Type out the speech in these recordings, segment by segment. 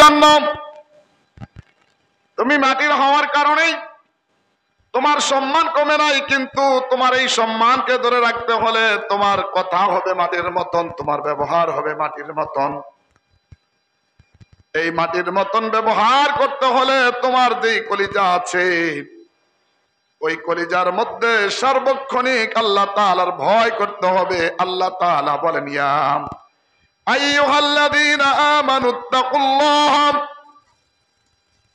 জন্য তুমি মাটির হওয়ার কারণেই তোমার সম্মান কমে নাই, কিন্তু তোমার এই সম্মানকে ধরে রাখতে হলে তোমার কথা হবে মাটির মতন, তোমার ব্যবহার হবে মাটির মতন। এই মাটির মতন ব্যবহার করতে হলে তোমার যেই কলিজা আছে ওই কলিজার মধ্যে সার্বক্ষণিক আল্লাহ তাআলার ভয় করতে হবে। আল্লাহ তাআলা বলেন, ইয়া আইয়ুহাল্লাযীনা আমানুত্তাকুল্লাহ,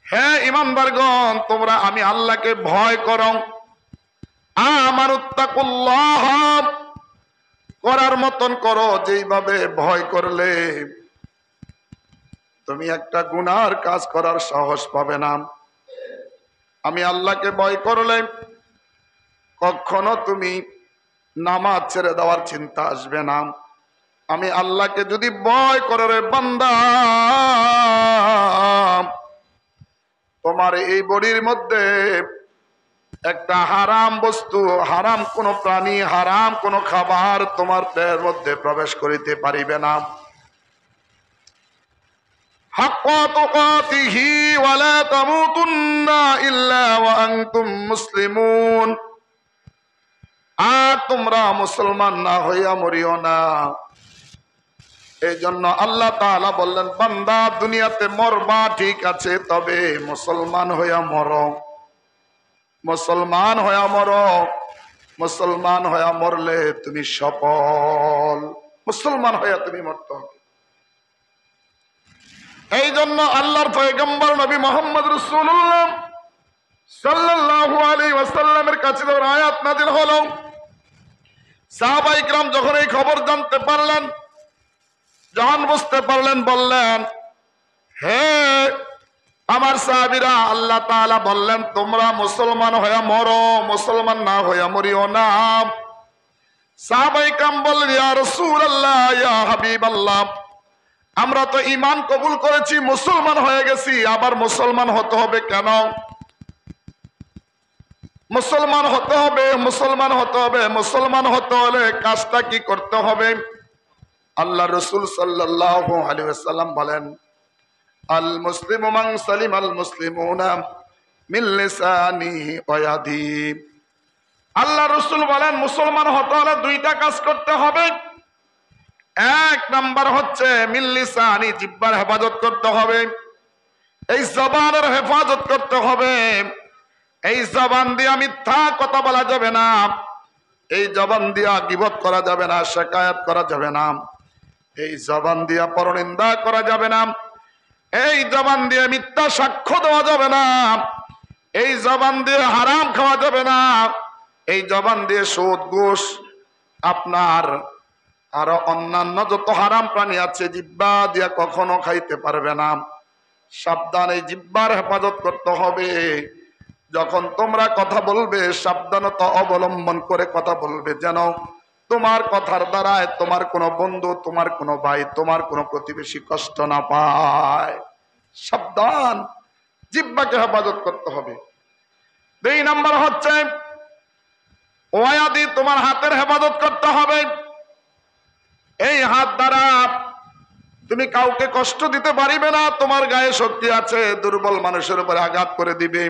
হে ঈমানদারগণ তোমরা আমি আল্লাহকে ভয় করো। আমানুত্তাকুল্লাহ করার মতন করো, যেইভাবে ভয় করলে তুমি একটা গুনার কাজ করার সাহস পাবে না। আমি আল্লাহকে ভয় করলে কখনো তুমি নামাজ ছেড়ে দেওয়ার চিন্তা আসবে না। আমি আল্লাহকে যদি ভয় করো রে বান্দা, তোমার এই বডির মধ্যে একটা হারাম বস্তু, হারাম কোন প্রাণী, হারাম কোন খাবার তোমার দেহের মধ্যে প্রবেশ করিতে পারিবে না। হাক্কা তুকাতিহি ওয়ালা তামুতুন্না ইল্লা ওয়া আনতুম মুসলিমুন, আর তোমরা মুসলমান না হইয়া মরিও না। এই জন্য আল্লাহ তাআলা বললেন, বান্দা দুনিয়াতে মরবা ঠিক আছে, তবে মুসলমান হইয়া মরো, মুসলমান হইয়া মরো। মুসলমান হইয়া মরলে তুমি সফল, মুসলমান হইয়া তুমি মরতে হবে। এই জন্য আল্লাহর পয়গম্বর নবী মুহাম্মদ রাসূলুল্লাহ সাল্লাল্লাহু আলাইহি ওয়াসাল্লামের কাছে যখন আয়াত নাযিল হলো, সাহাবায়ে কিরাম যখন এই খবর জানতে পারলেন, যখন বুঝতে পারলেন, বললেন, হে আমার সাহাবীরা, আল্লাহ তাআলা বললেন তোমরা মুসলমান হইয়া মরো, মুসলমান না হইয়া মরিও না। সাহাবায়ে কিরাম বললেন, ইয়া রাসূলুল্লাহ, ইয়া হাবিবাল্লাহ, আমরা তো ঈমান কবুল করেছি, মুসলমান হয়ে গেছি, আবার মুসলমান হতে হবে কেন? মুসলমান হতে হবে, মুসলমান হতে হবে, মুসলমান হতে হলে কাজটা কি করতে হবে? আল্লাহ রাসূল সাল্লাল্লাহু আলাইহি ওয়াসাল্লাম বলেন, আল মুসলিমু মান সালিমাল মুসলিমুনা মিন লিসানিহি ওয়া ইয়াদিহি। আল্লাহ রাসূল বলেন মুসলমান হতে হলে দুইটা কাজ করতে হবে। এক নাম্বার হচ্ছে মিন লিসানি, জিহ্বার হেফাজত করতে হবে, এই জবানের হেফাজত করতে হবে। এই জবান দিয়ে মিথ্যা কথা বলা যাবে না, এই জবান দিয়া গীবত করা যাবে না, শিকায়াত করা যাবে না, এই জবান দিয়া পরনিন্দা করা যাবে না, এই জবান দিয়ে মিথ্যা সাক্ষ্য দেওয়া যাবে না, এই জবান দিয়ে হারাম খাওয়া যাবে না, এই জবান দিয়ে সুদ ঘুষ আপনার আরো অন্যান্য যত হারাম প্রাণী আছে জিহ্বা দিয়া কখনো খাইতে পারবে না। সাবধান, এই জিহ্বার হেফাজত করতে হবে। যখন তোমরা কথা বলবে সাবধানতা অবলম্বন করে কথা বলবে, যেন তোমার কথার দ্বারায় তোমার কোনো বন্ধু, তোমার কোনো ভাই, তোমার কোনো প্রতিবেশী কষ্ট না পায়। সাবধান, জিহ্বাকে হেফাজত করতে হবে। 2 নাম্বার হচ্ছে ওয়াদি, তোমার হাতের হেফাজত করতে হবে। এই হাত দ্বারা তুমি কাউকে কষ্ট দিতে পারিবে না। তোমার গায়ে শক্তি আছে, দুর্বল মানুষের উপরে আঘাত করে দিবে,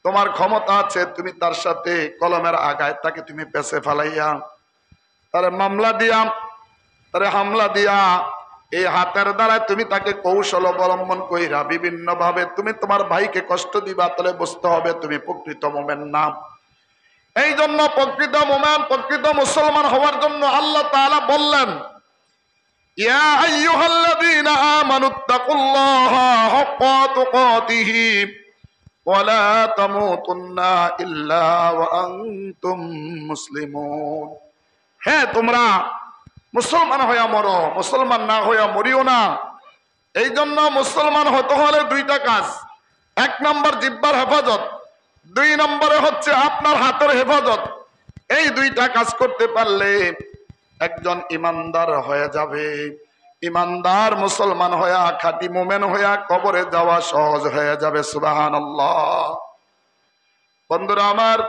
তোমার ক্ষমতা আছে, তুমি তার সাথে কলমের আগায় তাকে তুমি পেছে ফেলাইয়া তারে মামলা দিয়া, তারে হামলা দিয়া, এই হাতের দ্বারা তুমি তাকে কৌশল অবলম্বন কইরা বিভিন্ন ভাবে তুমি তোমার ভাইকে কষ্ট দিবা, তাহলে বুঝতে হবে তুমি প্রকৃত মুমিন না। এই জন্য প্রকৃত মুমিন, প্রকৃত মুসলমান হওয়ার জন্য আল্লাহ তাআলা বললেন, ইয়া আইয়ুহাল্লাযীনা আমানুত্তাকুল্লাহা হাক্কা তুকাতিহি ওয়ালা তামুতুন্না ইল্লা ওয়া আনতুম মুসলিমুন। হ্যাঁ, তোমরা মুসলমান হইয়া মরো, মুসলমান না হইয়া মরিও না। এই জন্য মুসলমান হতে হলে দুইটা কাজ। 1 নম্বর জিহ্বার হেফাজত, 2 নম্বরে হচ্ছে আপনার হাতের হেফাজত। এই দুইটা কাজ করতে পারলে একজন ইমানদার হয়ে যাবে। ইমানদার মুসলমান হইয়া, খাঁটি মুমিন হইয়া কবরে যাওয়া সহজ হয়ে যাবে। সুবহানাল্লাহ। বন্ধুরা আমার,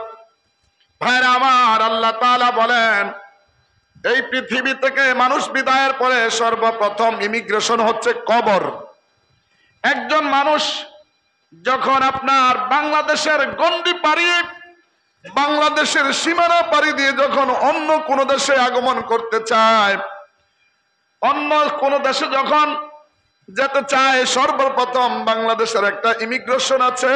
ভাইরা আমার, আল্লাহ তাআলা বলেন এই পৃথিবী থেকে মানুষ বিদায়ের পরে সর্বপ্রথম ইমিগ্রেশন হচ্ছে কবর। একজন মানুষ যখন আপনার বাংলাদেশের গণ্ডি পাড়িয়ে বাংলাদেশের সীমানা পাড়ি দিয়ে যখন অন্য কোন দেশে আগমন করতে চায়, অন্য কোন দেশে যখন যেতে চায়, সর্বপ্রথম বাংলাদেশের একটা ইমিগ্রেশন আছে।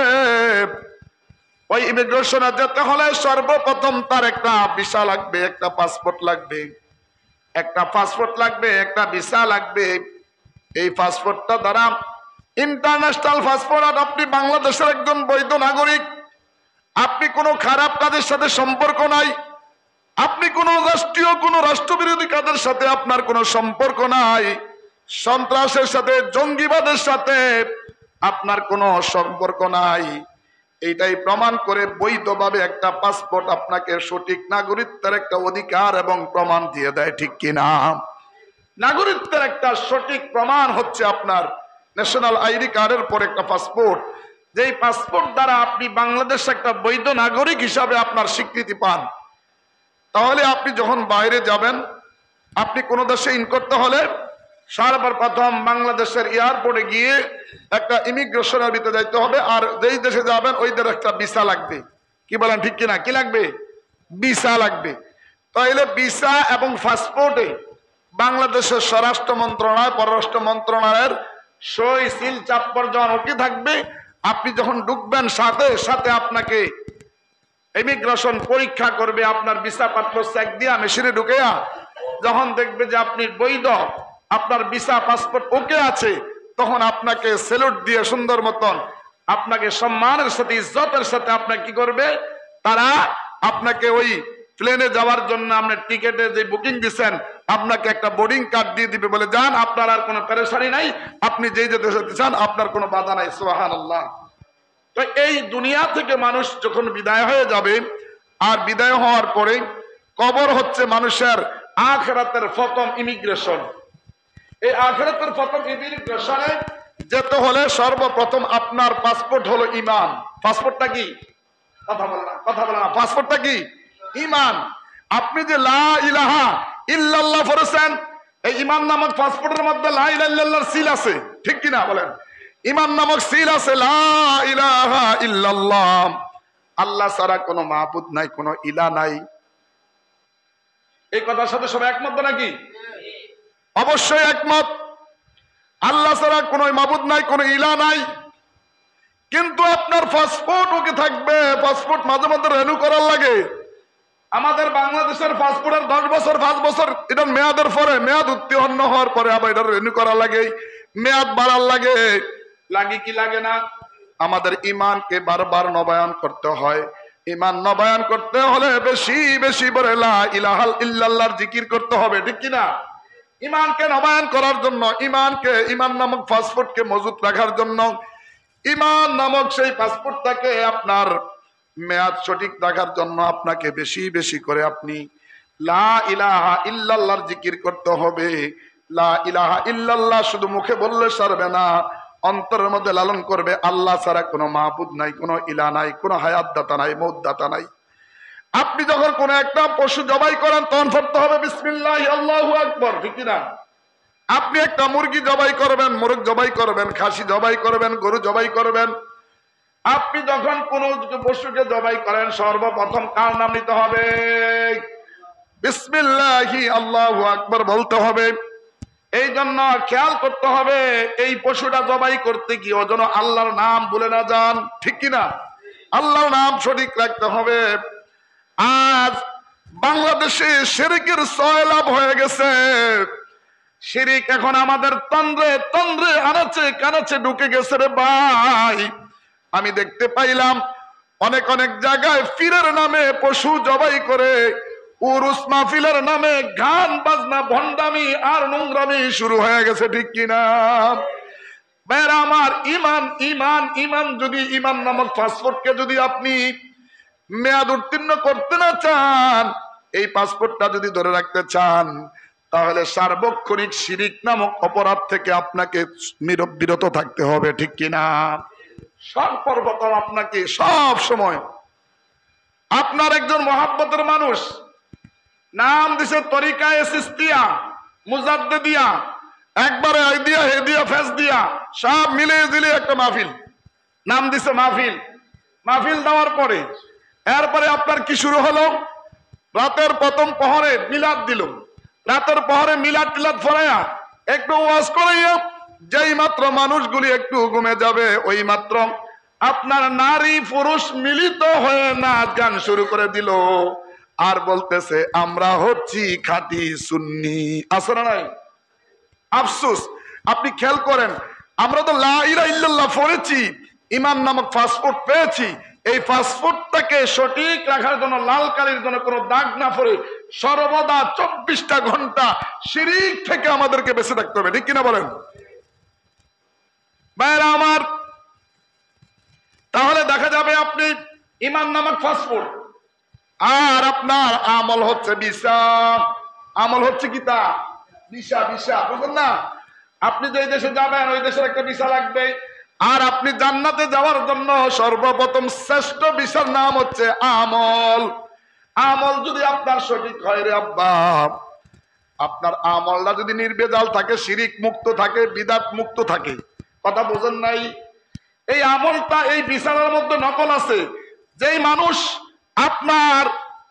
ওই ইমিগ্রেশনে যেতে হলে সর্বপ্রথম তার একটা ভিসা লাগবে, একটা পাসপোর্ট লাগবে, একটা পাসপোর্ট লাগবে, একটা ভিসা লাগবে। এই পাসপোর্টটা দ্বারা ইন্টারন্যাশনাল পাসপোর্ট, আর আপনি বাংলাদেশের একজন বৈধ নাগরিক, আপনি কোনো খারাপ কাজের সাথে সম্পর্ক নাই, আপনি কোনো রাষ্ট্রীয় কোনো রাষ্ট্রবিরোধী কাজের সাথে আপনার কোনো সম্পর্ক নাই, সন্ত্রাসের সাথে জঙ্গিবাদের সাথে আপনার কোনো সম্পর্ক নাই, এইটাই প্রমাণ করে বৈধভাবে একটা পাসপোর্ট আপনাকে সঠিক নাগরিকত্বের একটা অধিকার এবং প্রমাণ দিয়ে দেয়, ঠিক কিনা? নাগরিকত্বের একটা সঠিক প্রমাণ হচ্ছে আপনার ন্যাশনাল আইডি কার্ডের পর একটা পাসপোর্ট। যেই পাসপোর্ট দ্বারা আপনি বাংলাদেশ একটা বৈধ নাগরিক হিসাবে আপনার স্বীকৃতি পান। তাহলে আপনি যখন বাইরে যাবেন, আপনি কোনো দেশে ইন করতে হলে সর্বপ্রথম বাংলাদেশের এয়ারপোর্টে গিয়ে একটা ইমিগ্রেশনের ভিতরে যাইতে হবে, আর যেই দেশে যাবেন ওই দেশে একটা ভিসা লাগবে। কি বলেন, ঠিক কিনা? কি লাগবে? ভিসা লাগবে। তাহলে ভিসা এবং পাসপোর্টে বাংলাদেশের স্বরাষ্ট্র মন্ত্রণালয়, পররাষ্ট্র মন্ত্রণালয়ের সই সিল চাপ্পর যখন ওকে থাকবে, আপনি যখন ঢুকবেন সাথে সাথে আপনাকে ইমিগ্রেশন পরীক্ষা করবে। আপনার ভিসা পত্র চেক দিয়া মেশিনে ঢুকেয়া যখন দেখবে যে আপনি বৈধ, আপনার ভিসা পাসপোর্ট ওকে আছে, তখন আপনাকে স্যালুট দিয়ে সুন্দর মতন আপনাকে সম্মানের সাথে ইজ্জতের সাথে আপনাকে কি করবে, তারা আপনাকে ওই প্লেনে যাওয়ার জন্য আপনার টিকেটে যে বুকিং দিচ্ছেন আপনাকে একটা বোর্ডিং কার্ড দিয়ে দিবে, বলে যান, আপনার আর কোনো পেরেশানি নাই, আপনি যেই যেতে চান আপনার কোনো বাধা নাই। সুবহানাল্লাহ। তো এই দুনিয়া থেকে মানুষ যখন বিদায় হয়ে যাবে, আর বিদায় হওয়ার পরে কবর হচ্ছে মানুষের আখিরাতের প্রথম ইমিগ্রেশন। এই আখিরাতের প্রথম ইমিগ্রেশনে যেতে হলে সর্বপ্রথম আপনার পাসপোর্ট হলো ঈমান। পাসপোর্টটা কি? কথা বলে না। পাসপোর্টটা কি? ঈমান। আপনি যে লা ইলাহা ইল্লাল্লাহ পড়েছেন, এই ঈমান নামক পাসপোর্টের মধ্যে লা ইলাহা ইল্লাল্লাহর সিল আছে, ঠিক কিনা বলেন? ঈমান নামক সিল আছে, লা ইলাহা ইল্লাল্লাহ, আল্লাহ ছাড়া কোনো মাবুদ নাই, কোনো ইলাহ নাই। এই কথার সাথে সবাই একমত নাকি? অবশ্যই একমত। আল্লাহ ছাড়া কোনো মাবুদ নাই, কোনো ইলাহ নাই। কিন্তু আপনার পাসপোর্ট ওকে থাকবে। পাসপোর্ট মাঝে মধ্যে রেনু করার লাগে। আমাদের বাংলাদেশের পাসপোর্টের 10 বছর 5 বছর এটা মেয়াদের পরে, মেয়াদ উত্তীর্ণ হওয়ার পরে আবার এটা রেনু করা লাগে, মেয়াদ বাড়ার লাগে। লাগে কি লাগে না? আমাদের ঈমানকে বারবার নবায়ন করতে হয়। ঈমান নবায়ন করতে হলে বেশি বেশি করে লা ইলাহা ইল্লাল্লাহর জিকির করতে হবে, ঠিক কিনা? ঈমানকে নবায়ন করার জন্য, ঈমান নামক পাসপোর্টকে মজুত রাখার জন্য, ঈমান নামক সেই পাসপোর্টটাকে আপনার মেয়াদ সঠিক রাখার জন্য আপনাকে বেশি বেশি করে আপনি লা ইলাহা ইল্লাল্লাহর জিকির করতে হবে। লা ইলাহা ইল্লাল্লাহ শুধু মুখে বললে সারবে না, অন্তরের মধ্যে লালন করবে, আল্লাহ ছাড়া কোনো মাবুদ নাই, কোনো ইলাহ নাই, কোনো হায়াত দাতা নাই, মৌত দাতা নাই। আপনি যখন কোনো একটা পশু জবাই করেন তখন পড়তে হবে বিসমিল্লাহ, আল্লাহু আকবার, ঠিক না? আপনি একটা মুরগি জবাই করবেন, মোরগ জবাই করবেন, খাসি জবাই করবেন, গরু জবাই করবেন, আপনি যখন কোন পশুকে জবাই করেন সর্বপ্রথম কার নাম নিতে হবে? বিসমিল্লাহি আল্লাহু আকবার বলতে হবে। এই জন্য খেয়াল করতে হবে এই পশুটা জবাই করতে গিয়ে যেন আল্লাহর নাম ভুলে না যান, ঠিক কিনা? আল্লাহর নাম সঠিক রাখতে হবে। আজ বাংলাদেশে শিরকের সয়লাভ হয়ে গেছে। শিরিক এখন আমাদের তন্দ্রে তন্দ্রে আনাচে কানাচে ঢুকে গেছে রে ভাই। আমি দেখতে পাইলাম অনেক অনেক জায়গায় পীরের নামে পশু জবাই করে, উরুস মাহফিলের নামে গান বাজনা ভণ্ডামি আর নোংরামি শুরু হয়ে গেছে, ঠিক কিনা? ভাইরা আমার, ঈমান ঈমান ঈমান যদি ঈমান নামক পাসপোর্টকে যদি আপনি মেয়াদ উত্তীর্ণ করতে না চান, এই পাসপোর্টটা যদি ধরে রাখতে চান, তাহলে সার্বক্ষণিক শিরিক নামক অপরাধ থেকে আপনাকে বিরত থাকতে হবে, ঠিক কিনা? সর্বপ্রথম আপনাকে সব সময় আপনার একজন মহাব্বতের মানুষ নাম দিছে তরিকায়ে চিশতিয়া, মুজাদ্দিদিয়া, একবারে এই দিয়া হে দিয়া ফেস দিয়া সব মিলিয়ে দিলে একটা মাহফিল, নাম দিছে মাহফিল। মাহফিল দেওয়ার পরে এরপরে আপনার কি শুরু হলো? রাতের প্রথম প্রহরে মিলাদ দিল। রাতের প্রহরে মিলাদ টিলাদ ফরাইয়া একটু ওয়াজ করাইয়া যেই মাত্র মানুষগুলি একটু ঘুমে যাবে ওই মাত্র আপনার নারী পুরুষ মিলিত হয়ে নাচ গান শুরু করে দিল আর বলতেছে আমরা হচ্ছি খাঁটি সুন্নি। আছে না নাই? আফসোস, আপনি খেয়াল করেন, আমরা তো লা ইলাহা ইল্লাল্লাহ পড়েছি, ঈমান নামক পাসপোর্ট পেয়েছি। এই পাসপোর্টটাকে সঠিক রাখার জন্য লাল কালির জন্য কোনো দাগ না পড়ে সর্বদা 24টা ঘন্টা শিরিক থেকে আমাদেরকে বেঁচে থাকতে হবে, ঠিক কিনা বলেন ভাইরা আমার? তাহলে দেখা যাবে আপনি ঈমান নামক পাসপোর্ট আর আপনার আমল হচ্ছে ভিসা। আমল হচ্ছে কি তা? ভিসা। ভিসা বুঝলেন না? আপনি যে দেশে যাবেন ওই দেশের একটা ভিসা লাগবে। আর আপনি জান্নাতে যাওয়ার জন্য সর্বপ্রথম শ্রেষ্ঠ ভিসার নাম হচ্ছে আমল। আমল যদি আপনার সঠিক হয় রে আব্বা, আপনার আমলটা যদি নির্ভেজাল থাকে, শিরিক মুক্ত থাকে, বিদাত মুক্ত থাকে, কথা বোঝেন নাই? এই আমলটা এই ভিসার মধ্যে নকল আছে। যেই মানুষ আপনার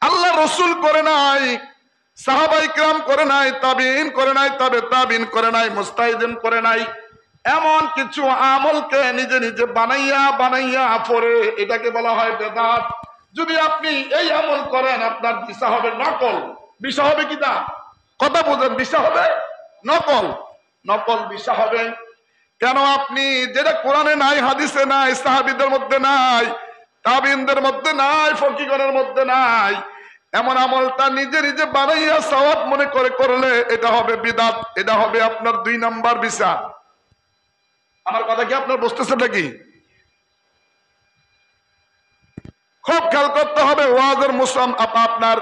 আল্লাহ রসুল করে নাই, সাহাবাই কিরাম করে নাই, তাবিঈন করে নাই, তাবিঈন করে নাই, মুস্তাহিদিন করে নাই, এমন কিছু আমলকে নিজে নিজে বানাইয়া বানাইয়া পড়ে, এটাকে বলা হয় বেদাত। যদি আপনি এই আমল করেন আপনার ভিসা হবে নকল। ভিসা হবে কি তা? কথা বোঝেন? ভিসা হবে নকল। নকল ভিসা হবে কেন? আপনি যেটা কোরআনে নাই, হাদিসে নাই, সাহাবীদের মধ্যে নাই, তাবিঈনদের মধ্যে নাই, ফকিহগণের মধ্যে নাই, এমন আমলটা নিজে নিজে বানাইয়া সওয়াব মনে করে করলে এটা হবে বিদআত। এটা হবে আপনার 2 নাম্বার ভিসা। আমার কথা কি আপনার বুঝতেছেন নাকি? খুব খেয়াল করতে হবে। ওয়াজের মৌসুম, আপনার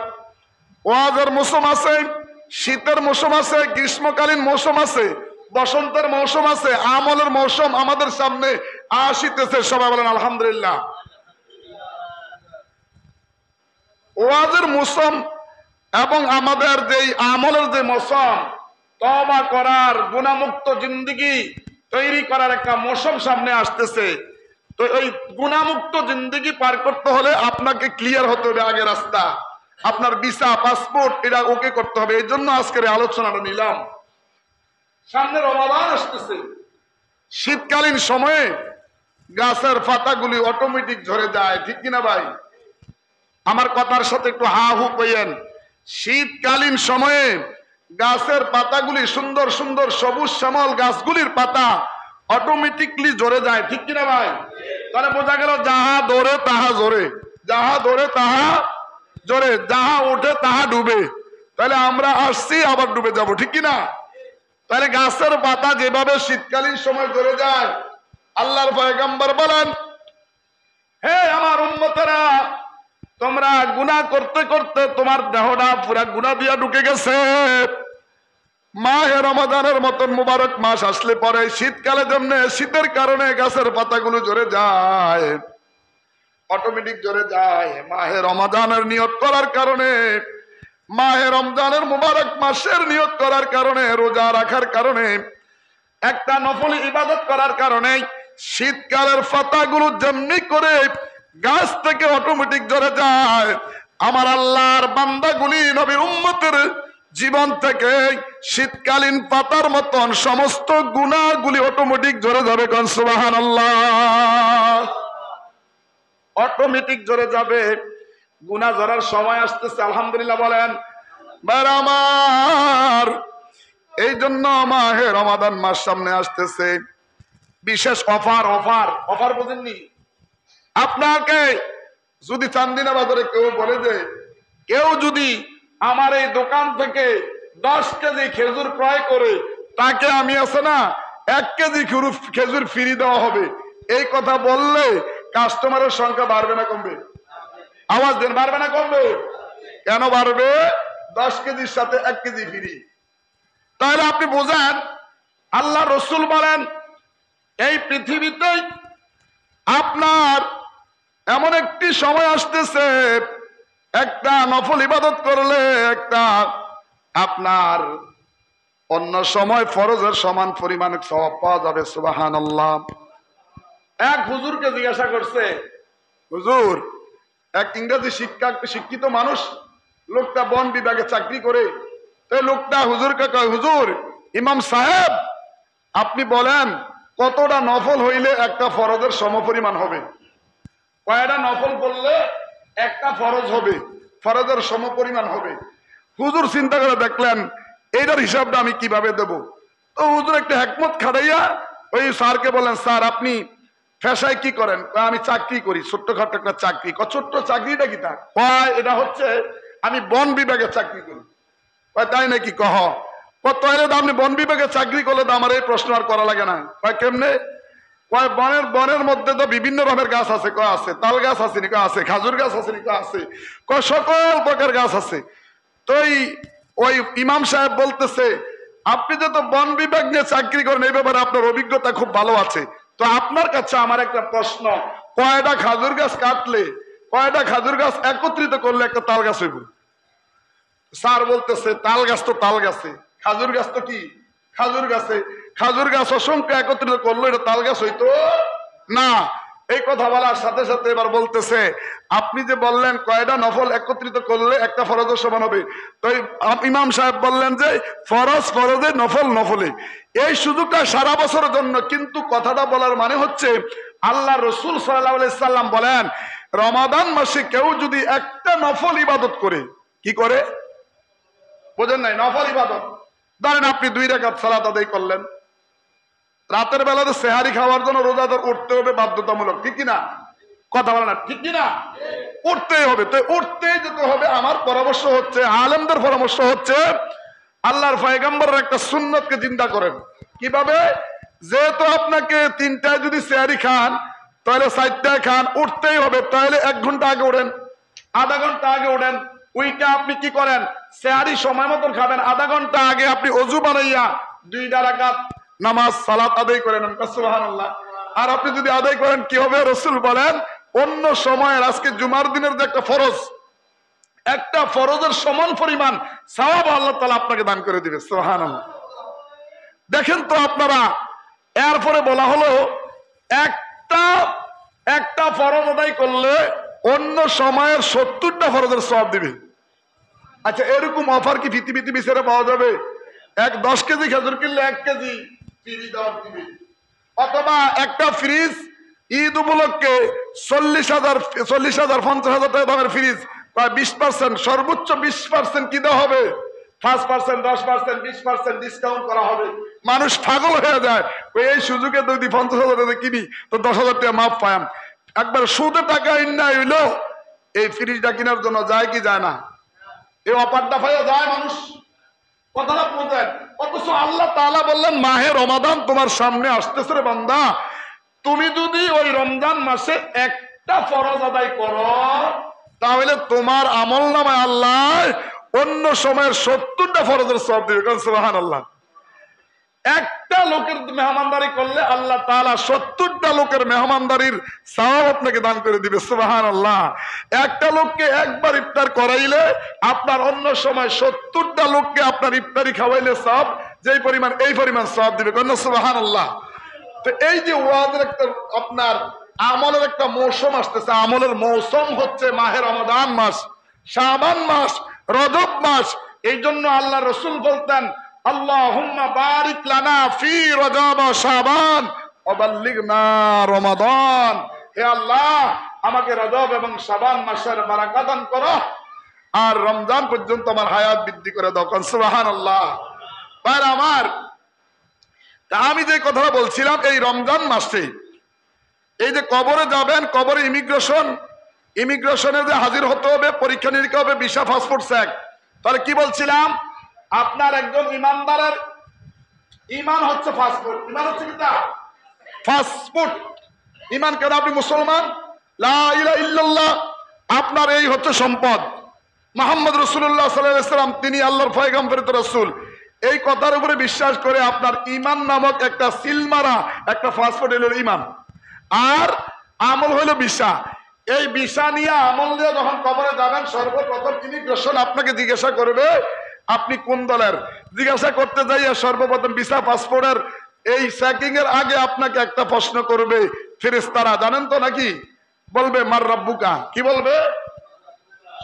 ওয়াজের মৌসুম আছে, শীতের মৌসুম আছে, গ্রীষ্মকালীন মৌসুম আছে, বসন্তের মৌসুম আছে, আমলের মৌসুম আমাদের সামনে আসিতেছে। সবাই বলেন আলহামদুলিল্লাহ। ওয়াজের মৌসুম এবং আমাদের যেই আমলের যে মৌসুম, তওবা করার, গুনাহমুক্ত জিন্দেগি তৈরি করার একটা মৌসুম সামনে আসতেছে। তো ওই গুনাহমুক্ত জিন্দেগি পার করতে হলে আপনাকে ক্লিয়ার হতে হবে আগে রাস্তা। আপনার ভিসা, পাসপোর্ট এটা ওকে করতে হবে। এই জন্য আজকের আলোচনাটা নিলাম। সামনে রমাদান আসতেছে। শীতকালীন সময়ে গাছের পাতাগুলি অটোমেটিক ঝরে যায়, ঠিক কিনা ভাই? আমার কথার সাথে একটু হা হু কইয়েন। শীতকালীন সময়ে গাছের পাতাগুলি, সুন্দর সুন্দর সবুজ শ্যামল গাছগুলির পাতা অটোমেটিকলি ঝরে যায়, ঠিক কিনা ভাই? তাহলে বোঝা গেল যাহা ধরে তাহা ঝরে, যাহা ধরে তাহা ঝরে, যাহা ওঠে তাহা ডুবে। তাহলে আমরা আসছি আবার ডুবে যাব, ঠিক কিনা? তাহলে গাছের পাতা যেভাবে শীতকালীন সময় ঝরে যায়, আল্লাহর পয়গম্বর বলেন, হে আমার উম্মতেরা, তোমরা গুনাহ করতে করতে তোমার দেহটা পুরা গুনাহ দিয়া ঢুকে গেছে। মাহে রমাদানের মতন মুবারক মাস আসলে পরে শীতকালে যেমনে শীতের কারণে গাছের পাতাগুলো ঝরে যায়, অটোমেটিক ঝরে যায়, মাহে রমাদানের নিয়ত করার কারণে, মাহে রমজানের মুবারক মাসের নিয়ত করার কারণে, রোজা রাখার কারণে, একটা নফল ইবাদত করার কারণে শীতকালের পাতাগুলো যেমনি করে গাছ থেকে অটোমেটিক ঝরে যায়, আমার আল্লাহর বান্দাগুলি, নবীর উম্মতের জীবন থেকে শীতকালীন পাতার মতন সমস্ত গুনাহগুলি অটোমেটিক ঝরে যাবে। কোন সুবহানাল্লাহ। অটোমেটিক ঝরে যাবে। গুনাহ ঝরার সময় আসতেছে, আলহামদুলিল্লাহ বলেন ভাইরা আমার। এই জন্য মাহে রমাদান মাস সামনে আসতেছে, বিশেষ অফার। অফার অফার বুঝেননি? আপনাকে যদি চান্দিনা বাজারে কেউ বলে যে কেউ যদি আমার এই দোকান থেকে 10 কেজি খেজুর ক্রয় করে তাকে আমি আছে না 1 কেজি খেজুর ফ্রি দেওয়া হবে, এই কথা বললে কাস্টমারের সংখ্যা বাড়বে না কমবে? আওয়াজ দেন, বাড়বে না কমবে? কেন বাড়বে? 10 কেজির সাথে 1 কেজি ফ্রি। তাহলে আপনি বোঝেন, আল্লাহ রসুল বলেন এই পৃথিবীতে আপনার এমন একটি সময় আসতেছে, একটা নফল ইবাদত করলে, একটা আপনার অন্য সময় ফরজের সমান পরিমাণ সওয়াব পাওয়া যাবে। সুবহানাল্লাহ। এক হুজুরকে জিজ্ঞাসা করছে, হুজুর, এক ইংরেজি শিক্ষিত মানুষ, লোকটা বন বিভাগে চাকরি করে। তো লোকটা হুজুরকে কয়, হুজুর, ইমাম সাহেব, আপনি বলেন কতটা নফল হইলে একটা ফরজের সমপরিমাণ হবে? কয়টা নফল করলে একটা ফরজ হবে, ফরজের সমপরিমাণ হবে? হুজুর চিন্তা করে দেখলেন এইটার হিসাবটা আমি কিভাবে দেব। তো হুজুর একটা হিকমত খাটাইয়া ওই স্যারকে বলেন, স্যার আপনি পেশায় কি করেন? আমি চাকরি করি, ছোট্টখাটো একটা চাকরি। ছোট্ট চাকরিটা কি? তা কয় এটা হচ্ছে আমি বন বিভাগে চাকরি করি। তাই নাকি? কহ তাহলে তো আপনি বন বিভাগে চাকরি করলে তো আমার এই প্রশ্ন আর করা লাগে না। কয় কেমনে? কয় বনের মধ্যে তো বিভিন্ন রকমের গাছ আছে। কয় আছে। তাল গাছ আছে নি? কয় আছে। খাজুর গাছ আছে নি? কয় আছে। কয় সকল প্রকার গাছ আছে। তো ওই ইমাম সাহেব বলতেছে, আপনি যত বন বিভাগ নিয়ে চাকরি করেন এই ব্যাপারে আপনার অভিজ্ঞতা খুব ভালো আছে। তো আপনার কাছে আমার একটা প্রশ্ন, কয়টা খাজুর গাছ কাটলে, কয়টা খাজুর গাছ একত্রিত করলে একটা তাল গাছ হইব? স্যার বলতেছে, তাল গাছ তো তাল গাছে, খাজুর গাছ তো কি খাজুর গাছে, খাজুর গাছ অসংখ্য একত্রিত করলো, এটা তাল গাছ হইতো না। এই কথা বলার সাথে সাথে এবার বলতেছে, আপনি যে বললেন কয়টা নফল একত্রিত করলে একটা ফরজের সমান হবে, তো ইমাম সাহেব বললেন যে ফরজ ফরজে, নফল নফলে। এই সুযোগটা সারা বছরের জন্য, কিন্তু কথাটা বলার মানে হচ্ছে আল্লাহ রসুল সাল্লাল্লাহু আলাইহি সাল্লাম বলেন, রমাদান মাসে কেউ যদি একটা নফল ইবাদত করে, কি করে বোঝেন নাই? নফল ইবাদত। ধরেন আপনি 2 রাকাত সালাত আদায় করলেন, রাতের বেলাতে সেহারি খাওয়ার জন্য রোজাদার উঠতে হবে বাধ্যতামূলক, ঠিক কিনা? কথা বলে না, ঠিক কিনা? উঠতেই হবে। তো উঠতেই যেতে হবে। আমার পরামর্শ হচ্ছে, আলেমদের পরামর্শ হচ্ছে, আল্লাহর পয়গম্বরের একটা সুন্নতকে চিন্তা করেন। কিভাবে? যেহেতু আপনাকে 3টায় যদি সেহারি খান, তাহলে 4টায় খান, উঠতেই হবে। তাহলে 1 ঘন্টা আগে ওঠেন, আধা ঘন্টা আগে ওঠেন। ওইটা আপনি কি করেন? সেহারি সময় মতন খাবেন, আধা ঘন্টা আগে আপনি অজু বানাইয়া 2 রাকাত নামাজ সালাত আদায় করেন। সুবহানাল্লাহ। আর আপনি যদি আদায় করেন কি হবে? রাসূল বলেন, অন্য সময়ের, আজকে জুমার দিনের যে একটা ফরজ, একটা ফরজের সমান পরিমাণ সওয়াব আল্লাহ তাআলা আপনাকে দান করে দিবে। সুবহানাল্লাহ। দেখেন তো আপনারা, এরপরে বলা হলো একটা ফরজ আদায় করলে অন্য সময়ের 70টা ফরজের সওয়াব দিবে। আচ্ছা, এরকম অফার কি পৃথিবীতে বিচারে পাওয়া যাবে? 10 কেজি খেজুর কিনলে 1 কেজি ফ্রি দেওয়া দিবে। অথবা একটা ফ্রিজ ঈদ উপলক্ষে 40,000 50,000 টাকা দামের ফ্রিজ, প্রায় 20%, সর্বোচ্চ 20% কি দেওয়া হবে? 5%, 10%, 20% ডিসকাউন্ট করা হবে। মানুষ পাগল হয়ে যায়। এই সুযোগে যদি 50,000 টাকা কিনি তো 10,000 টাকা মাফ পায়াম। একবার সুদে টাকা ইন্না হইলো এই ফ্রিজটা কেনার জন্য, যায় কি যায় না? এই অফারটা পাইয়া যায় মানুষ। কথাটা বোঝেন। অথচ আল্লাহ তাআলা বললেন, মাহে রমাদান তোমার সামনে আসতেছে রে বান্দা, তুমি যদি ওই রমজান মাসে একটা ফরজ আদায় করো, তাহলে তোমার আমলনামায় আল্লাহ অন্য সময়ের 70টা ফরজের সওয়াব দিবে। সুবহানাল্লাহ। একটা লোকের মেহমানদারি করলে আল্লাহ তাআলা 70টা লোকের মেহমানদারির সওয়াব আপনাকে দান করে দিবে। সুবহানাল্লাহ। একটা লোককে একবার ইফতার করাইলে আপনার অন্য সময় 70টা লোককে আপনার ইফতারি খাওয়াইলে সওয়াব যেই পরিমাণ, এই পরিমাণ সওয়াব দিবে। সুবহানাল্লাহ। তো এই যে ওয়াজের একটা, আপনার আমলের একটা মৌসুম আসতেছে, আমলের মৌসুম হচ্ছে মাহে রমাদান মাস, শাবান মাস, রজব মাস। এই জন্য আল্লাহ রসুল বলতেন, আল্লাহুম্মা বারিক লানা ফি রজব ওয়া শাবান ওয়া বাল্লিগনা রমাদান। হে আল্লাহ, আমাকে রজব এবং শাবান মাসের বারাকাত দান করো, আর রমজান পর্যন্ত আমার হায়াত বৃদ্ধি করে দাও। সুবহানাল্লাহ। ভাইরা আমার, আমি যে কথা বলছিলাম, এই রমজান মাসে এই যে কবরে যাবেন, কবরে ইমিগ্রেশনে যে হাজির হতে হবে, পরীক্ষা নিরীক্ষা হবে, ভিসা পাসপোর্ট চেক। তাহলে কি বলছিলাম, আপনার একজন ইমানদারের ইমান হচ্ছে পাসপোর্ট। ইমান হচ্ছে কি? পাসপোর্ট। ইমান কেন? আপনি মুসলমান, লা ইলাহা ইল্লাল্লাহ, আপনার এই হচ্ছে সম্পদ। মুহাম্মদ রাসূলুল্লাহ সাল্লাল্লাহু আলাইহি ওয়াসাল্লাম, তিনি আল্লাহর পয়গম্বর রাসূল। এই কথার উপরে বিশ্বাস করে আপনার ইমান নামক একটা সিলমারা একটা পাসপোর্ট হলো ইমান, আর আমল হলো ভিসা। এই ভিসা নিয়ে, আমল নিয়ে যখন কবরে যাবেন, সর্বপ্রথম ইমিগ্রেশন আপনাকে জিজ্ঞাসা করবে আপনি কোন দলের জিজ্ঞাসা করতে যাইয়া সর্বপ্রথম ভিসা পাসপোর্টের এই চেকিং এর আগে আপনাকে একটা প্রশ্ন করবে ফেরেশতারা, জানেন তো নাকি? বলবে মার রব্বুকা। কি বলবে?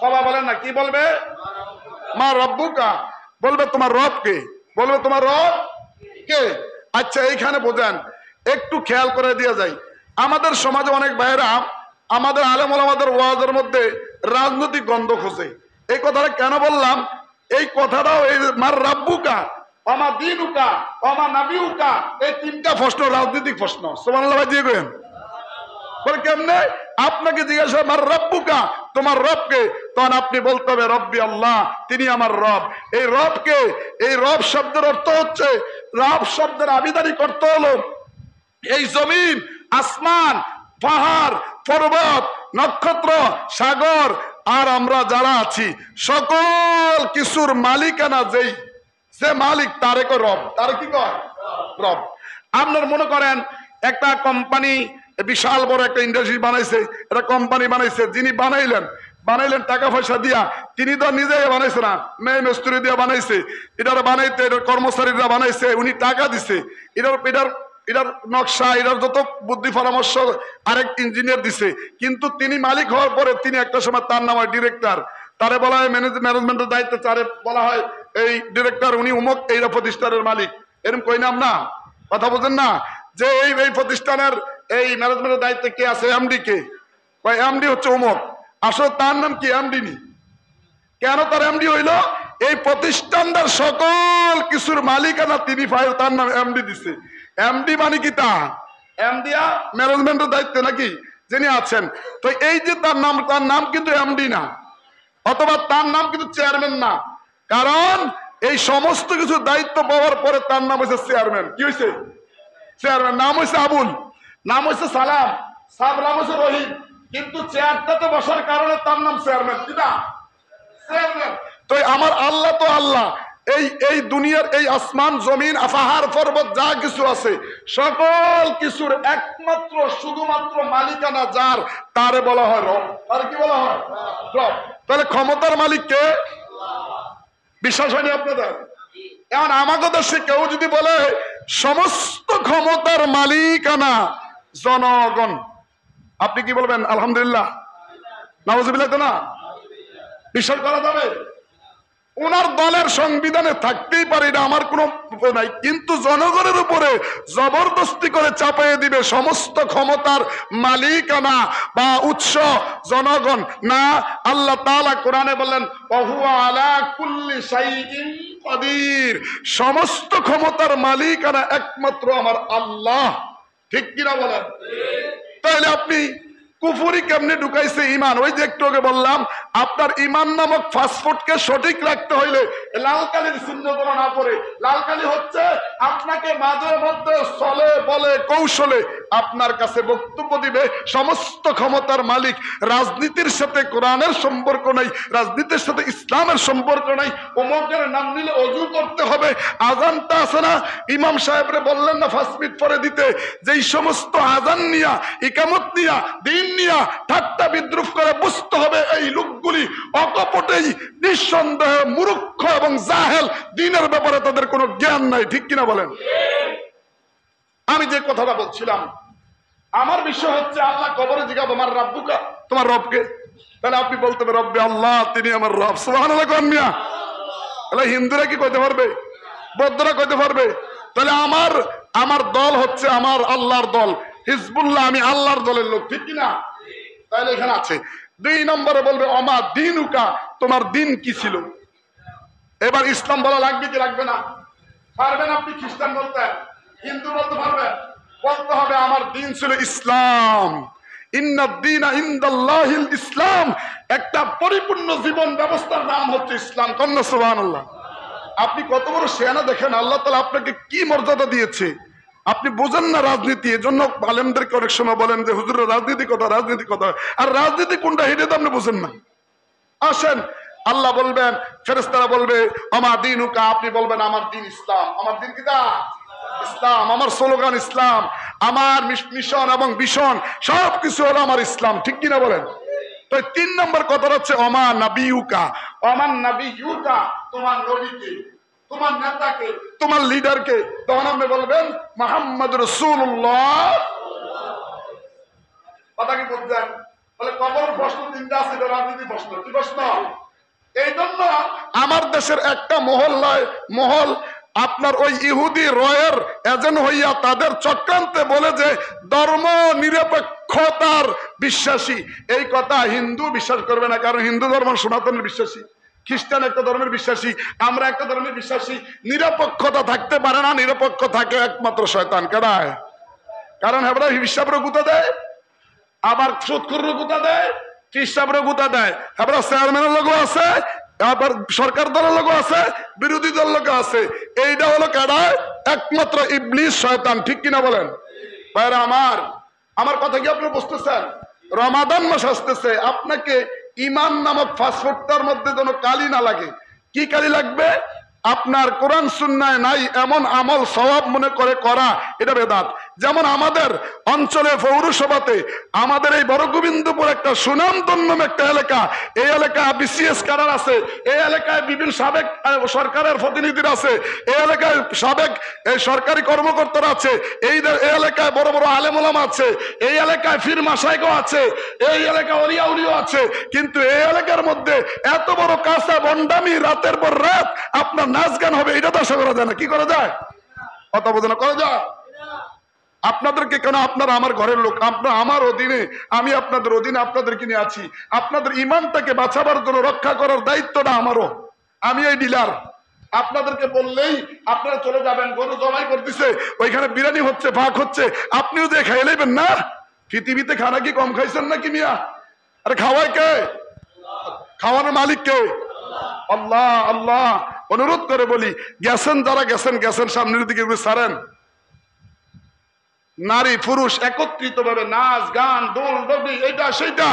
সবাই বলেন না, কি বলবে? মার রব্বুকা। বলবে তোমার রব কে? বলবে তোমার রব কে? আচ্ছা এইখানে বোঝেন, একটু খেয়াল করে দিয়ে যাই, আমাদের সমাজে অনেক ভাইয়েরা আমাদের আলেম ওলামাদের ওয়াজের মধ্যে রাজনৈতিক গন্ধ খোঁজে। এই কথাটা কেন বললাম? এই কথাটাও এই মার রাব্বুকা, আমা দিনুকা, আমা নাবিউকা, এই তিনটা প্রশ্ন রাজনৈতিক প্রশ্ন। সুবহানাল্লাহ দিয়ে কইেন। বলে কেমনে? আপনাকে জিজ্ঞাসা মার রব্বুকা, তোমার রবকে, তখন আপনি বলতে হবে রব্বি আল্লাহ, তিনি আমার রব। এই রবকে, এই রব শব্দের অর্থ হচ্ছে, রব শব্দের আবিধানিক অর্থ হলো এই জমিন, আসমান, পাহাড়, পর্বত, নক্ষত্র, সাগর আর আমরা যারা আছি সকল কিছুর মালিকানা যেই, সে মালিক তারে কয় রব। তারে কি কয়? রব। আপনার মনে করেন একটা কোম্পানি, বিশাল বড় একটা ইন্ডাস্ট্রি বানাইছে, একটা কোম্পানি বানাইছে, যিনি বানাইলেন টাকা পয়সা দিয়া, তিনি তো নিজেই বানাইছে না, মেয়ে মিস্ত্রি দিয়া বানাইছে। এটার বানাইতে এটার কর্মচারীরা বানাইছে, উনি টাকা দিছে। এটার নকশা, এটার যত বুদ্ধি পরামর্শ আরেক ইঞ্জিনিয়ার দিছে, কিন্তু তিনি মালিক হওয়ার পরে তিনি একটা সময়, তার নাম হয় ডিরেক্টর, তারে বলা হয় ম্যানেজমেন্টের দায়িত্ব, তারে বলা হয় এই ডিরেক্টর, উনি উমুক এইটা প্রতিষ্ঠানের মালিক। এরকম কই নাম না? কথা বোঝেন না? যে এই প্রতিষ্ঠানের এই ম্যানেজমেন্টের দায়িত্বে কে আছে? এমডি কে? এমডি হচ্ছে উমুক। আসলে তার নাম কি? এমডি নি। কেন তার এমডি হইল? এই প্রতিষ্ঠানটার সকল কিছুর মালিকানা তিনি পায়, তার নাম এমডি দিছে। এমডি মানে কি? তা এমডি ম্যানেজমেন্টের দায়িত্বে নাকি যিনি আছেন, তো এই যে তার নাম কিন্তু এমডি না, অথবা তার নাম কিন্তু চেয়ারম্যান না, কারণ এই সমস্ত কিছু দায়িত্ব পাওয়ার পরে তার নাম হয়েছে চেয়ারম্যান। কি হয়েছে? চেয়ারম্যান। নাম হয়েছে আবুল, নাম হয়েছে সালাম, সাব নাম হয়েছে রহিম, কিন্তু চেয়ারটাতে বসার কারণে তার নাম চেয়ারম্যান। কি না? চেয়ারম্যান। তো আমার আল্লাহ তো আল্লাহ, এই দুনিয়ার এই আসমান, জমিন, পাহাড়, পর্বত যা কিছু আছে সকল কিছুর একমাত্র শুধুমাত্র মালিকানা যার, তারে বলা হয় রব। তার কি বলা হয়? রব। তাহলে ক্ষমতার মালিক কে? বিশ্বাস হয়নি আপনাদের? এখন আমাকে দেশে কেউ যদি বলে সমস্ত ক্ষমতার মালিকানা জনগণ, আপনি কি বলবেন? আলহামদুলিল্লাহ, নাউজুবিল্লাহ। তো না, বিশ্বাস করা যাবে? ওনার দলের সংবিধানে থাকতেই পারে, এটা আমার কোনো নাই, কিন্তু জনগণের উপরে জবরদস্তি করে চাপিয়ে দিবে সমস্ত ক্ষমতার মালিকানা বা উৎস জনগণ না। আল্লাহ তাআলা কোরআনে বললেন ওয়াহুয়া আলা কুল্লি শাইইন কাদির, সমস্ত ক্ষমতার মালিকানা একমাত্র আমার আল্লাহ। ঠিক কিনা বলেন? তাহলে আপনি কুফরি কেমনে ঢুকাইছে ইমান? ওই যে একটু আগে বললাম, আপনার ইমান নামক পাসপোর্টকে সঠিক রাখতে হইলে লাল কালির চিহ্ন করা না পড়ে। লাল কালি হচ্ছে আপনাকে মাঝে মধ্যে চলে বলে কৌশলে আপনার কাছে বক্তব্য দিবে সমস্ত ক্ষমতার মালিক। রাজনীতির সাথে কোরআনের সম্পর্ক নাই, রাজনীতির সাথে ইসলামের সম্পর্ক নাই। ওমরের নাম নিলে অজু করতে হবে, আজানটা আছে না, ইমাম সাহেবরে বললেন না 5 মিনিট পরে দিতে, যেই সমস্ত আজান নিয়া, ইকামত নিয়া, দিন নিয়া ঠাট্টা বিদ্রুপ করে বুঝতে হবে এই লোকগুলি অকপটেই নিঃসন্দেহে মূর্খ এবং জাহেল, দিনের ব্যাপারে তাদের কোনো জ্ঞান নাই। ঠিক কিনা বলেন? আমি যে কথাটা বলছিলাম, আমার বিষয় হচ্ছে আল্লাহ কবরে জিজ্ঞাসা আমার রব্বুকা, তোমার রবকে? তাহলে আপনি বলতে হবে রব্বে আল্লাহ, তিনি আমার রব। সুবহানাল্লাহ কন্যা। তাহলে হিন্দুরা কি কইতে পারবে? বৌদ্ধরা কইতে পারবে? তাহলে আমার দল হচ্ছে আমার আল্লাহর দল, হিজবুল্লাহ, আমি আল্লাহর দলের লোক। ঠিক কিনা? তাহলে এখানে আছে 2 নম্বরে বলবে অমা দিনুকা, তোমার দিন কি ছিল? এবার ইসলাম বলা লাগবে কি লাগবে না? পারবেন আপনি খ্রিস্টান বলতে, হিন্দু বলতে পারবেন? বলতে হবে আমার দিন ছিল ইসলাম। ইন্নাদ-দীনা ইনদাল্লাহিল ইসলাম, একটা পরিপূর্ণ জীবন ব্যবস্থার নাম হচ্ছে ইসলাম। কন্যা সুবহানাল্লাহ। আপনি কত বড় শেয়ানা দেখেন, আল্লাহ তাআলা আপনাকে কি মর্যাদা দিয়েছে। আপনি বোঝেন না রাজনীতি, এজন্য আলেমদেরকে অনেক সময় বলেন যে হুজুর রাজনীতি কথা, আর রাজনীতি কোনটা হেঁটে তো আপনি বোঝেন না। আসেন, আল্লাহ বলবেন, ফেরেশতারা বলবে আমা দিনুকা, আপনি বলবেন আমার দিন ইসলাম। আমার দিন কি? ইসলাম। আমার স্লোগান ইসলাম, আমার মিশন এবং ভিশন সবকিছু হলো আমার ইসলাম। ঠিক কিনা বলেন? তো 3 নম্বর কথা হচ্ছে অমা নাবিয়ুকা। অমান নাবিয়ুকা, তোমার নবীকে, তোমার নেতাকে, তোমার লিডারকে, তখন আপনি বলবেন মুহাম্মদ রাসূলুল্লাহ। কথা কি বুঝছেন? বলে কবর প্রশ্ন তিনটা আছে, রাজনীতি প্রশ্ন। কি প্রশ্ন? এই জন্য আমার দেশের একটা মহল আপনার ওই ইহুদি রয়ের এজেন্ট হইয়া তাদের চক্রান্তে বলে যে ধর্ম নিরপেক্ষতার বিশ্বাসী। এই কথা হিন্দু বিশ্বাস করবে না, কারণ হিন্দু ধর্ম সনাতনের বিশ্বাসী, খ্রিস্টান একটা ধর্মের বিশ্বাসী, আমরা একটা ধর্মের বিশ্বাসী। নিরপেক্ষতা থাকতে পারে না, নিরপেক্ষ থাকে একমাত্র শয়তান। কেডায়? কারণ হেবরা হিসাবরে গুতা দেয়, আবার সুদখোরের গুতা দেয়, খ্রিস্টাবরে গুতা দেয়। হেবরা চেয়ারম্যানের লোক আছে, আবার সরকার দলের লোক আছে, বিরোধী দলের লোক আছে। এইটা হলো কেডায়? একমাত্র ইবলিস, শয়তান। ঠিক কিনা বলেন ভাইরা? আমার কথা কি আপনি বুঝতেছেন? রমাদান মাস আসতেছে, আপনাকে ঈমান নামক পাসপোর্টটার মধ্যে যেন কালি না লাগে। কি কালি লাগবে? আপনার কোরআন সুন্নায় নাই এমন আমল সওয়াব মনে করে করা, এটা বেদাত। যেমন আমাদের অঞ্চলে পৌরসভাতে, আমাদের এই বড় গোবিন্দপুর একটা সুনামধন্য একটা এলাকা, এই এলাকায় বিসিএস ক্যাডার আছে, এই এলাকায় বিভিন্ন সাবেক সরকারের প্রতিনিধিরা আছে, এই এলাকায় সাবেক এই সরকারি কর্মকর্তারা আছে, এই এলাকায় বড় বড় আলেম ওলামা আছে, এই এলাকায় ফির মাসায়েখও আছে, এই এলাকায় অলিয়া উলিও আছে। কিন্তু এই এলাকার মধ্যে এত বড় কাঁচা বন্ডামি, রাতের পর রাত আপনার নাচ গান হবে, এটা তো আশা করা যায় না। কি করা যায়? কথা বোঝানো করা যায়? আপনাদেরকে কেন? আপনারা আমার ঘরের লোক, আপনারা আমার অধীনে, আমি আপনাদের অধীনে আপনাদেরকে নিয়ে আছি। আপনাদের ইমানটাকে বাঁচাবার জন্য, রক্ষা করার দায়িত্বটা আমারও। আমি এই ডিলার। আপনাদেরকে বললেই আপনারা চলে যাবেন। গরু জবাই করতেছে, ওইখানে বিরিয়ানি হচ্ছে, ভাগ হচ্ছে, আপনিও যে খাই নেবেন না? পৃথিবীতে খানা কি কম খাইছেন নাকি মিয়া? আরে খাওয়ায় কে? খাওয়ানোর মালিক কে? আল্লাহ। আল্লাহ অনুরোধ করে বলি, গেছেন যারা গেছেন সামনের দিকে সারেন। নারী পুরুষ একত্রিত ভাবে নাচ গান, দোল ডবি, এইটা সেইটা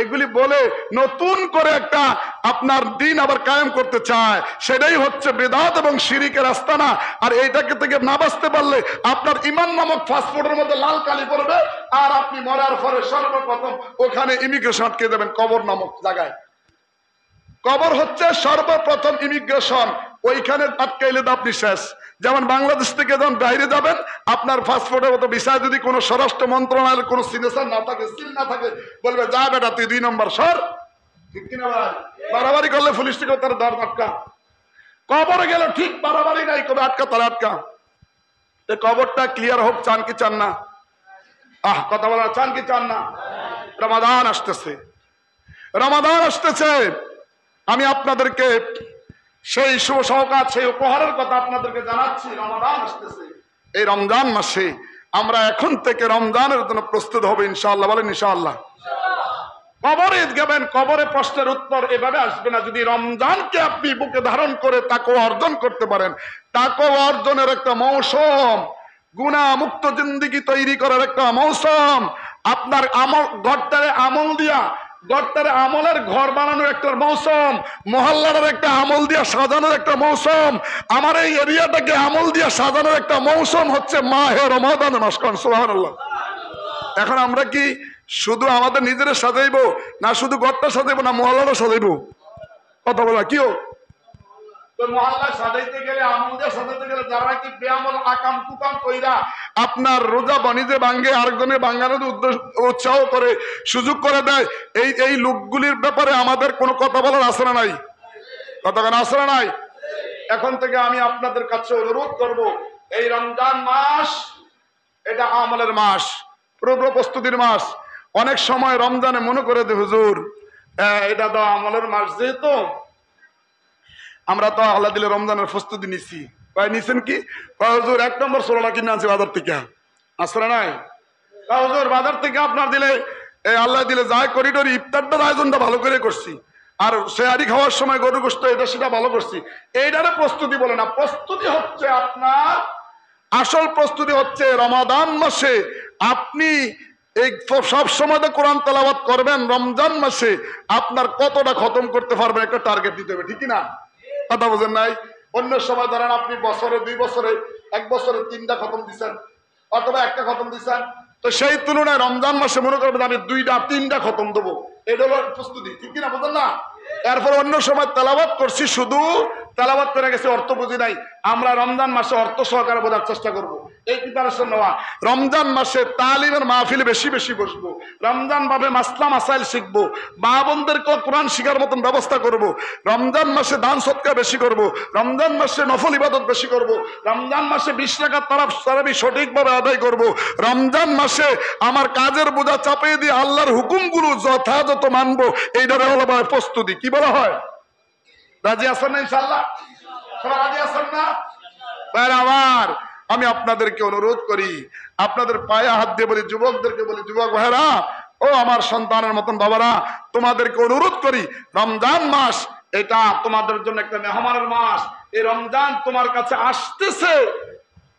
এগুলি বলে নতুন করে একটা আপনার দিন আবার কায়েম করতে চায়। সেটাই হচ্ছে বেদাত এবং শিরিকের আস্তানা। আর এইটাকে থেকে না বাঁচতে পারলে আপনার ঈমান নামক পাসপোর্টের মধ্যে লাল কালি পড়বে, আর আপনি মরার পরে সর্বপ্রথম ওখানে ইমিগ্রেশন আটকে দেবেন। কবর নামক জায়গায়, কবর হচ্ছে সর্বপ্রথম ইমিগ্রেশন। ওইখানে আটকাইলে তো আপনি শেষ। যেমন বাংলাদেশ থেকে যখন বাইরে যাবেন, আপনার পাসপোর্টের মতো ভিসায় যদি কোনো স্বরাষ্ট্র মন্ত্রণালয়ের কোনো সিগনেচার না থাকে, সিল না থাকে, বলবে যা বেটা তুই 2 নম্বর সর। ঠিক কিনা ভাই? বাড়াবাড়ি করলে পুলিশ থেকে তার দর আটকা। কবরে গেল ঠিক বাড়াবাড়ি নাই, কবে আটকা তারা আটকা। কবরটা ক্লিয়ার হোক, চান কি চান না? কথা বলা, চান কি চান না? রমাদান আসতেছে, রমাদান আসতেছে। আমি আপনাদেরকে সেই শুভ সওগাত, সেই উপহারের কথা আপনাদেরকে জানাচ্ছি। রমাদান আসতেছে, এই রমজান মাসে আমরা এখন থেকে রমজানের জন্য প্রস্তুত হব ইনশাআল্লাহ। বলেন ইনশাআল্লাহ। কবরে যাবেন, কবরে প্রশ্নের উত্তর এভাবে আসবে না। যদি রমজানকে আপনি বুকে ধারণ করে তাকওয়া অর্জন করতে পারেন, তাকওয়া অর্জনের একটা মৌসুম, গুনাহ মুক্ত জিন্দেগি তৈরি করার একটা মৌসুম, আপনার আমল ঘরটারে আমল দিয়া, ঘরটারে আমলের ঘর বানানোর একটা মৌসুম, মহল্লার একটা আমল দিয়া সাজানোর একটা মৌসুম, আমার এই এরিয়াটাকে আমল দিয়া সাজানোর একটা মৌসুম হচ্ছে মাহে রমাদান মাস। সুবহানাল্লাহ। এখন আমরা কি শুধু আমাদের নিজেরা সাজাইবো, না শুধু ঘরটা সাজাইবো, না মহল্লাটা সাজাইবো? কথা বলা কিও মহল্লা সাজাইতে গেলে, আমল দিয়ে সাজাইতে গেলে যারা কি বেআমল আকাম কুকাম কইরা আপনার রোজা বাণিজ্যে ভাঙ্গে, আরেকজনের ভাঙ্গানোর উৎসাহ করে, সুযোগ করে দেয়, এই লোকগুলির ব্যাপারে আমাদের কোনো কথা বলার আছে না নাই? কথা কেন আছে না নাই? এখন থেকে আমি আপনাদের কাছে অনুরোধ করব, এই রমজান মাস এটা আমলের মাস, পূর্ব প্রস্তুতির মাস। অনেক সময় রমজানে মনে করে দে হুজুর এটা তো আমলের মাস, যেহেতু আমরা তো আল্লাহ দিলে রমজানের প্রস্তুতি নিচ্ছি। ভাই নিছেন কি? হুজুর 1 নম্বর ছোলা কিনে আনছি বাজার থেকে, আসলে নাই? হুজুর বাজার থেকে আপনার দিলে আল্লাহ দিলে যায় করিডোর ইফতারটার আয়োজনটা ভালো করে করছি, আর সেহারি খাওয়ার সময় গরু গোশত এটা সেটা ভালো করছি। এইটারে প্রস্তুতি বলে না। প্রস্তুতি হচ্ছে আপনার, আসল প্রস্তুতি হচ্ছে রমাদান মাসে আপনি এই সব সময় তো কোরআন তেলাওয়াত করবেন। রমজান মাসে আপনার কতটা খতম করতে পারবেন একটা টার্গেট দিতে হবে। ঠিক না? কথা বোঝেন নাই? অন্য সময় ধরেন আপনি বছরে 2 বছরে 1 বছরে 3টা খতম দিচ্ছেন, অথবা 1টা খতম দিচ্ছেন, তো সেই তুলনায় রমজান মাসে মনে করবেন আমি 2টা 3টা খতম দেবো। এটা হলো প্রস্তুতি। ঠিক কিনা? বোঝেন না? এরপর অন্য সময় তেলাওয়াত করছি শুধু তেলাওয়াত করে গেছে, অর্থ বুঝি নাই। আমরা রমজান মাসে অর্থ সহকারে বোঝার চেষ্টা করব। এই প্রিপারেশন নেওয়া, রমজান মাসে তালিমের মাহফিলে বেশি বেশি বসবো, রমজান ভাবে মাসলা মাসাইল শিখবো, মা বোনদেরকে কোরআন শিখার মতন ব্যবস্থা করব। রমজান মাসে দান সৎকার বেশি করব, রমজান মাসে নফল ইবাদত বেশি করব, রমজান মাসে 20 রাকাত তারাবি সঠিকভাবে আদায় করব। রমজান মাসে আমার কাজের বোঝা চাপিয়ে দিয়ে আল্লাহর হুকুমগুলো যথাযথ মানবো। এইটারে হলো প্রস্তুতি। কি বলা হয়? রাজি আছেন না ইনশাআল্লাহ? সবাই রাজি আছেন না? ভাইরা আমার, আমি আপনাদেরকে অনুরোধ করি, আপনাদের পায়ে হাত দিয়ে বলি, যুবকদেরকে বলি, যুবক ভাইরা ও আমার সন্তানের মতন বাবারা, তোমাদেরকে অনুরোধ করি, রমজান মাস এটা তোমাদের জন্য একটা মেহমানের মাস। এই রমজান তোমার কাছে আসতেছে,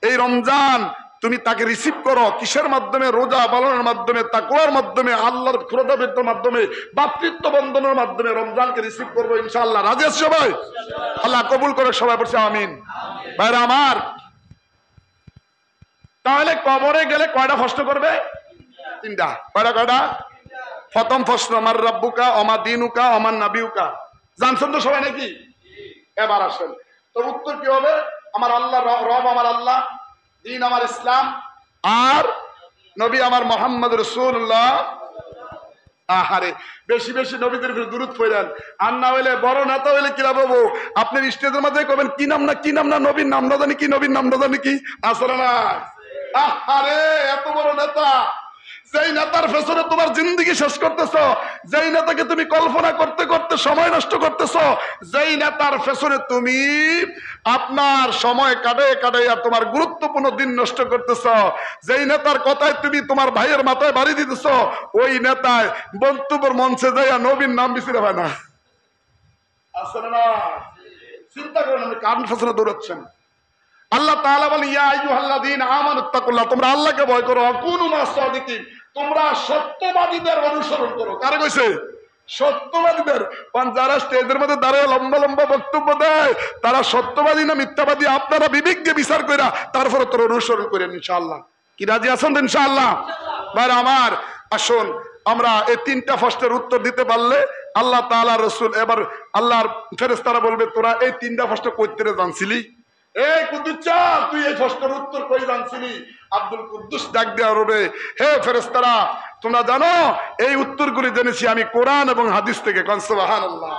এই রমজান তুমি তাকে রিসিভ করো কিসের মাধ্যমে? রোজা পালনের মাধ্যমে, তাকওয়ার মাধ্যমে, আল্লাহর ক্ষুধাবৃত্তির মাধ্যমে, ভাতৃত্ব বন্ধনের মাধ্যমে রমজানকে রিসিভ করবো ইনশাআল্লাহ। রাজি আছে সবাই? আল্লাহ কবুল করে। সবাই বলছে আমিন। ভাইরা আমার, তাহলে কবরে গেলে কয়টা প্রশ্ন করবে? 3টা। কয়টা? প্রথম প্রশ্ন, আমার রাব্বুকা ওমা দিনুকা ওমান নাবিউকা। জানছেন তো সবাই নাকি? এবার আসেন তো উত্তর কি হবে? আমার আল্লাহ, রব আমার আল্লাহ, দিন আমার ইসলাম, আর নবী আমার মোহাম্মদ রাসূলুল্লাহ। আহারে, বেশি বেশি নবীদের উপর দুরূদ পড়েন। আর না হইলে বড় নেতা হইলে কি লাভ হবো? আপনার স্টেজের মধ্যে কবেন কি নাম না নবীর নাম না জানি কি, নবীর নাম না জানি কি, আসলে না। আহারে, এত বড় নেতা, যেই নেতার পেছনে তোমার জিন্দেগি শেষ করতেছ, যেই নেতাকে তুমি কল্পনা করতে করতে সময় নষ্ট করতেছ, যেই নেতার পেছনে তুমি আপনার সময় কাটাইয়া তোমার গুরুত্বপূর্ণ দিন নষ্ট করতেছ, যেই নেতার কথায় তুমি তোমার ভাইয়ের মাথায় বাড়ি দিতেছ, ওই নেতায় বক্তব্যের মঞ্চে যাইয়া নবীর নাম বিছিরে হয় না। আসলে না, চিন্তা করেন আপনি কার পেছনে দৌড়াচ্ছেন। আল্লাহ তাআলা বলেন, ইয়া আইয়ুহাল্লাযীনা আমানুত্তাকুল্লাহ, তোমরা আল্লাহকে ভয় করো, ওয়াকুনু মা'আস সাদিকিন, তোমরা সত্যবাদীদের অনুসরণ করো। কারে কইছে? সত্যবাদীদের। যারা স্টেজের মধ্যে দাঁড়িয়ে লম্বা লম্বা বক্তব্য দেয়, তারা সত্যবাদী না মিথ্যাবাদী আপনারা বিবেক দিয়ে বিচার কইরা তারপরে তোর অনুসরণ করেন ইনশাআল্লাহ। কি রাজি আছেন তো ইনশাআল্লাহ? ভাইরা আমার, আসুন আমরা এই 3টা প্রশ্নের উত্তর দিতে পারলে আল্লাহ তাআলা রাসূল, এবার আল্লাহর ফেরেশতারা বলবে, তোরা এই 3টা প্রশ্ন কইতে জানছিলি? এই কুদ্দুচ্চা, তুই এই প্রশ্নের উত্তর কই জানছিলি? আব্দুল কুদ্দুস ডাক দেয়া রবে, হে ফেরেশতারা, তোমরা জানো এই উত্তরগুলি জেনেছি আমি কোরআন এবং হাদিস থেকে। কোন সুবহানাল্লাহ।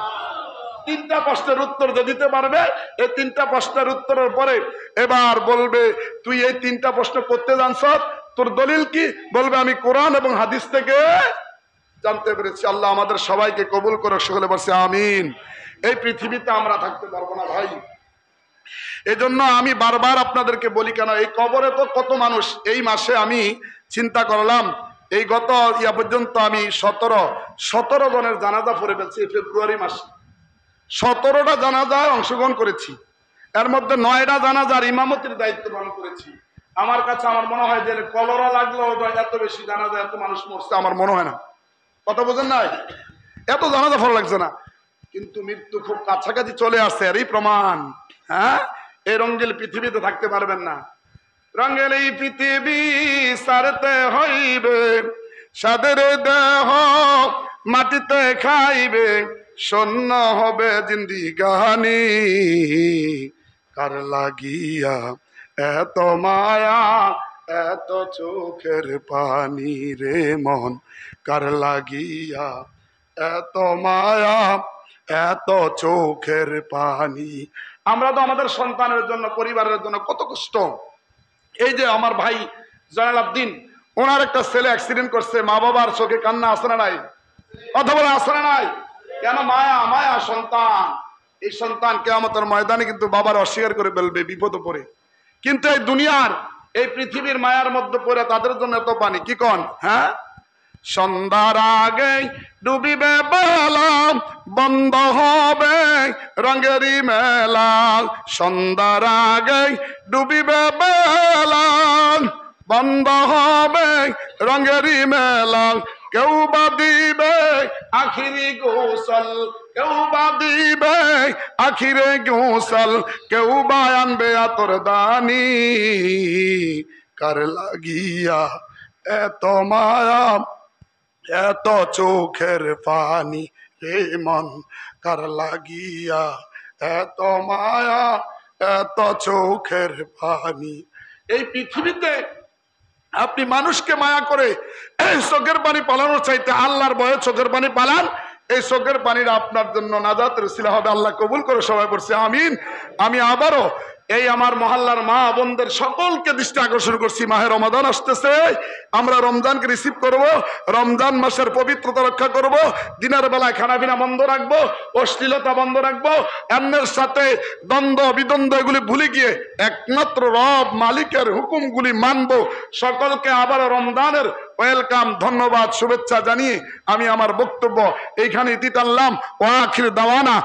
3টা প্রশ্নের উত্তর যে দিতে পারবে, এই 3টা প্রশ্নের উত্তরের পরে এবার বলবে, তুই এই 3টা প্রশ্ন করতে জানছ, তোর দলিল কি? বলবে, আমি কোরআন এবং হাদিস থেকে জানতে পেরেছি। আল্লাহ আমাদের সবাইকে কবুল করে। সকলে বলছে আমিন। এই পৃথিবীতে আমরা থাকতে পারবো না ভাই। এজন্য আমি বারবার আপনাদেরকে বলি, কেন এই কবরে তো কত মানুষ। এই মাসে আমি চিন্তা করলাম, এই গত পর্যন্ত আমি 17 জনের জানাজা পড়ে ফেলছি। ফেব্রুয়ারি মাসে 17টা জানাজায় অংশগ্রহণ করেছি। এর মধ্যে 9টা জানাজার ইমামতির দায়িত্ব পালন করেছি। আমার কাছে আমার মনে হয় যে কলরা লাগলেও এত বেশি জানাজা, এত মানুষ মরছে আমার মনে হয় না। কথা বোঝেন নাই? এত জানাজা ভালো লাগছে না, কিন্তু মৃত্যু খুব কাছাকাছি চলে আসছে। এরই প্রমাণ। হ্যাঁ, এই রঙ্গিল পৃথিবীতে থাকতে পারবেন না। রঙ্গেল এই পৃথিবী সারতে হইবে, সাদের দেহ মাটিতে খাইবে, শূন্য হবে জিন্দিগানি, কার লাগিয়া এত মায়া এত চোখের পানি রে মন, কার লাগিয়া এত মায়া এত চোখের পানি। আমরা তো আমাদের সন্তানের জন্য, পরিবারের জন্য কত কষ্ট। এই যে আমার ভাই জয়নাল আবদিন, ওনার একটা ছেলে অ্যাক্সিডেন্ট করছে, মা বাবার চোখে কান্না আসে না নাই? কথা বলে আসে না নাই? কেন? মায়া মায়া সন্তান। এই সন্তান কিয়ামতের ময়দানে কিন্তু বাবার অস্বীকার করে ফেলবে, বিপদে পড়ে। কিন্তু এই দুনিয়ার, এই পৃথিবীর মায়ার মধ্যে পড়ে তাদের জন্য এত পানি। কি কন? হ্যাঁ, সন্ধ্যার আগে ডুবিবে বেলা, বন্ধ হবে রঙেরই মেলা। সন্ধ্যার আগে ডুবিবে বেলা, বন্ধ হবে রঙেরই মেলা। কেউ বা দিবে আখিরি গোসল, কেউ বা দিবে আখিরে গোসল, কেউ বা আনবে আতর দানি, কার লাগিয়া এত মায়া এত চোখের পানি রে মন, কার লাগিয়া এত মায়া এত চোখের পানি। এই পৃথিবীতে আপনি মানুষকে মায়া করে চোখের পানি পালানোর চাইতে আল্লাহর ভয়ে চোখের পানি পালান। এই চোখের পানিটা আপনার জন্য নাজাতের উসিলা হবে। আল্লাহ কবুল করে, সবাই বলছে আমিন। আমি আবারও এই আমার মহল্লার মা বোনদের সকলকে দৃষ্টি আকর্ষণ করছি, মাহে রমাদান আসতেছে, আমরা রমজানকে রিসিভ করব, রমজান মাসের পবিত্রতা রক্ষা করব, দিনের বেলায় খানাপিনা বন্ধ রাখবো, অশ্লীলতা বন্ধ রাখবো, অন্যের সাথে দ্বন্দ্ব বিদ্বন্দ্ব এগুলি ভুলে গিয়ে একমাত্র রব মালিকের হুকুমগুলি মানবো। সকলকে আবার রমজানের ওয়েলকাম, ধন্যবাদ, শুভেচ্ছা জানিয়ে আমি আমার বক্তব্য এইখানে ইতি টানলাম। ওয়া আখির দাওয়ানা।